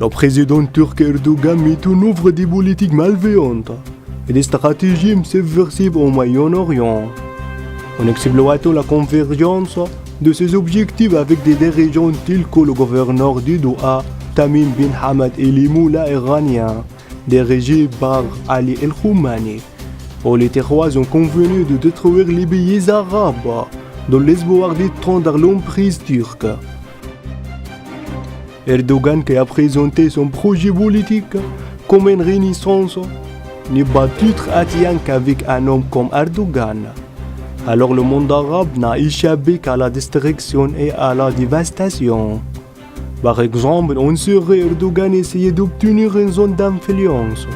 Le président turc Erdogan met en œuvre des politiques malveillantes et des stratégies subversives au Moyen-Orient, en exploitant la convergence de ses objectifs avec des dirigeants tels que le gouverneur du Doha, Tamim bin Hamad, et les moullas iraniens dirigés par Ali El-Khoumani. Les trois ont convenu de détruire les pays arabes dans l'espoir d'étendre l'emprise turque. Erdogan, qui a présenté son projet politique comme une renaissance, n'est pas attirant qu'avec un homme comme Erdogan. Alors le monde arabe n'a échappé qu'à la destruction et à la dévastation. Par exemple, on saurait Erdogan essayer d'obtenir une zone d'influence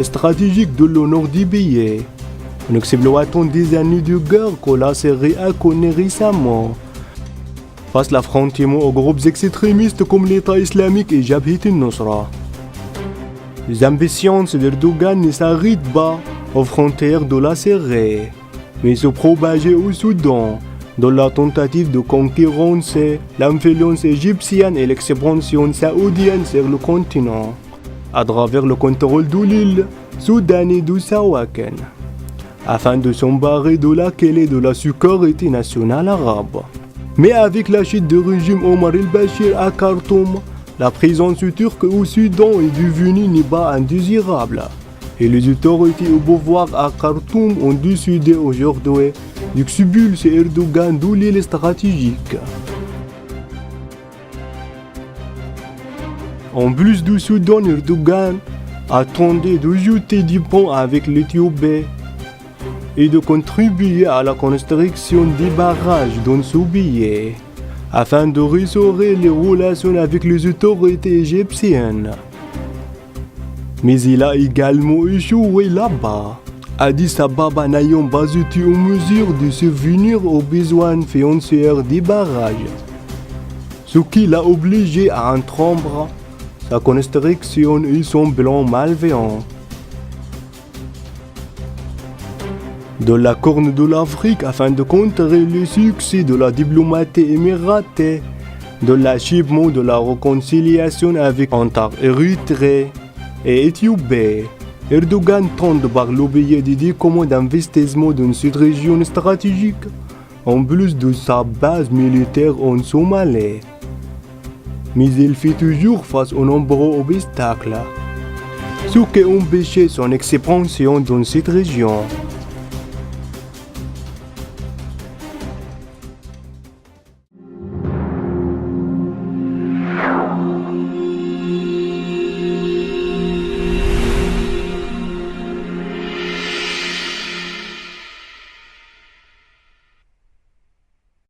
stratégique de le nord du pays, en exploitant des années de guerre que la Syrie a connu récemment, face l'affrontement aux groupes extrémistes comme l'État islamique et Jabhat al-Nusra. Les ambitions d'Erdogan ne s'arrêtent pas aux frontières de la Syrie, mais se propagent au Soudan, dans la tentative de concurrence l'influence égyptienne et l'expansion saoudienne sur le continent, à travers le contrôle de l'île soudanaise de Sawakin, afin de s'embarrer de la clé de la sécurité nationale arabe. Mais avec la chute du régime Omar el-Bashir à Khartoum, la présence turque au Soudan est devenue n'est pas indésirable. Et les autorités au pouvoir à Khartoum ont décidé aujourd'hui d'expulser Erdogan de l'île stratégique. En plus du Soudan, Erdogan attendait de jeter des ponts avec l'Éthiopie et de contribuer à la construction des barrages dans ce pays, afin de restaurer les relations avec les autorités égyptiennes. Mais il a également échoué là-bas. Addis Ababa n'ayant pas été en mesure de subvenir aux besoins financiers des barrages, ce qui l'a obligé à interrompre sa construction et son plan malveillant. De la Corne de l'Afrique, afin de contrer le succès de la diplomatie émiratée, de l'achèvement de la réconciliation entre Érythrée et Éthiopie, Erdogan tente par le biais des décommandes d'investissement dans cette région stratégique, en plus de sa base militaire en Somalie. Mais il fait toujours face aux nombreux obstacles, ce qui empêche son expansion dans cette région.